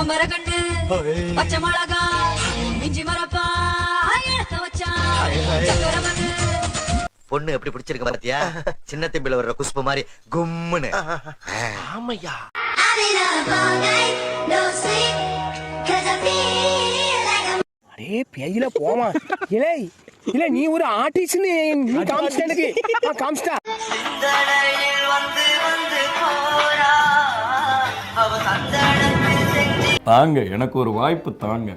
பம்பரக்கண்டு பச்சை மிளகா இஞ்சி மரப்பா எடுத்து வச்சான் சக்கரவந்து. பொண்ணு எப்படி பிடிச்சிருக்க பாத்தியா? சின்ன தம்பில வர்ற குஷ்பு மாதிரி கும்முன்னு. ஆமையா அடே பேயில போமா இலே இல்ல நீ ஒரு ஆர்டிஸ்ட்னு நீ காமிச்சிட்ட எனக்கு காமிச்சிட்டா தாங்க எனக்கு ஒரு வாய்ப்பு தாங்க.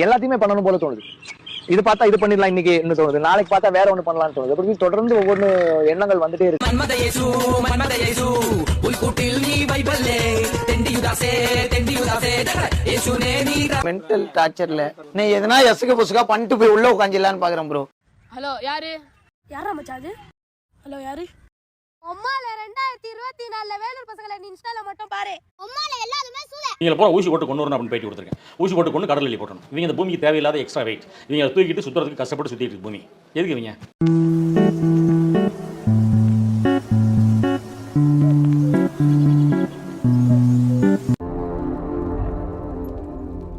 எல்லாத்தையுமே பண்ணணும் போல தோணுது. இது பார்த்தா இது பண்ணிடலாம் இன்னைக்கு என்ன தோணுது, நாளைக்கு பார்த்தா வேற ஒண்ணு பண்ணலாம்னு தோணுது. அப்படி தொடர்ந்து ஒவ்வொரு எண்ணங்கள் வந்துட்டே இருக்கு. மென்டல் டார்ச்சர்ல நீ எதனா எசுக்கு புசுக்கா பண்ணிட்டு போய் உள்ள உட்காந்துலான்னு பாக்குறேன் ப்ரோ. ஹலோ யாரு மச்சாது? ஹலோ யாரு? ஒம்மால 2024ல வேலூர் பசங்கள நீ இன்ஸ்டால மட்டும் பாரு. ஒம்மால எல்லாரும் சூளை. நீங்க போற ஊசி போட்டு கொண்டு வரணும் அப்படின்னு பேட்டி கொடுத்துருக்கேன். ஊசி போட்டு கொண்டு கடல்ல போட்டணும். இவங்க இந்த பூமிக்கு தேவையில்லாத எக்ஸ்ட்ரா வெயிட். இவங்க தூக்கிட்டு சுத்துறதுக்கு கஷ்டப்பட்டு சுத்திட்டு இருக்கு பூமி. எதுக்கு இவங்க?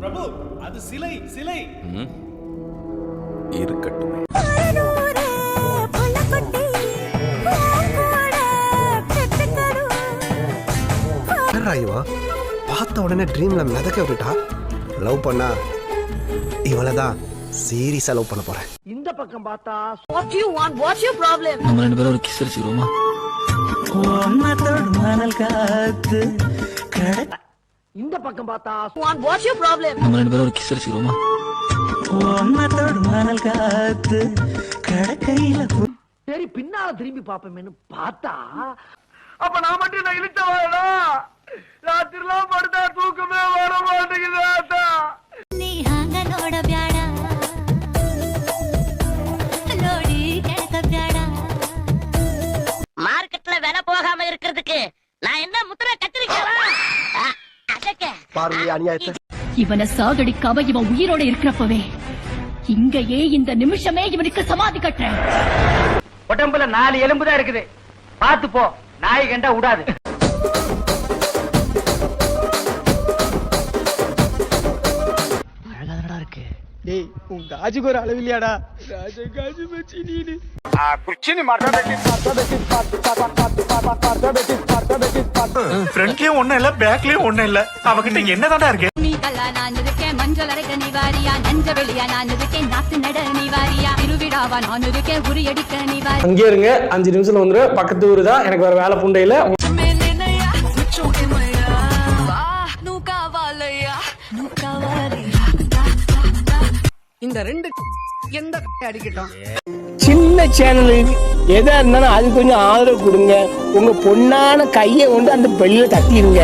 பிரபு அது சிலை சிலை இருக்கட்டும். பார்த்த உடனே ட்ரீம்ல மிதக்க விட்டுட்டா. லவ் பண்ணா இவளதான் சீரியஸா லவ் பண்ண போறேன். இந்த பக்கம் பார்த்தா What you want? What's your problem? நம்ம ரெண்டு பேரும் ஒரு கிஸ் அடிச்சுக்கிறோமா? இந்த பக்கம் பார்த்தா What's your problem? நம்ம ரெண்டு பேரும் ஒரு கிஸ் அடிச்சுக்கிறோமா? சரி பின்னால திரும்பி பாப்போமேன்னு பார்த்தா அப்ப நான் மட்டும் நான் இழுத்த வரடா. ராத்திரிலாம் படுத்தா தூக்கமே வர மாட்டேங்குது. நீ ஹாங்கனோட பியாடா லோடி கேக்க பியாடா. மார்க்கெட்ல விலை போகாம இருக்கிறதுக்கு நான் என்ன முத்திரை கத்திரிக்கவா? அதக்க பார்வை அநியாயத்தை இவனை சாகடிக்காம இவன் உயிரோட இருக்கிறப்பவே இங்கேயே இந்த நிமிஷமே இவனுக்கு சமாதி கட்டுறேன். உடம்புல 4 எலும்பு தான் இருக்குது. பாத்து போ, நாய் கண்டா விடாது. அழகாதடா இருக்கு. டேய் உன் காஜுக்கு ஒரு அளவு இல்லையாடா? காஜு மச்சி நீனு குச்சினி ஃப்ரண்ட்லயும் ஒண்ணும் இல்ல பேக்லயும் ஒண்ணும் இல்ல. அவகிட்ட என்னதான்டா இருக்கு? நீ கல்லா நான் இருக்கேன் மஞ்சள் அரைக்க நீ வாரியா நஞ்ச வெளியா நான் இருக்கேன் நாத்து நட நீ வாரியா திருவிழாவா நான் இருக்கேன் உரி அடிக்க நீ வாரியா. அங்கே இருங்க 5 நிமிஷத்துல வந்துரு. பக்கத்து ஊரு தான், எனக்கு வேற வேலை புண்டையில. இந்த ரெண்டு எந்த அடிக்கட்டும். சின்ன சேனல் எதா இருந்தாலும் அது கொஞ்சம் ஆதரவு கொடுங்க. உங்க பொண்ணான கையை கொண்டு அந்த பெல்ல தட்டிடுங்க.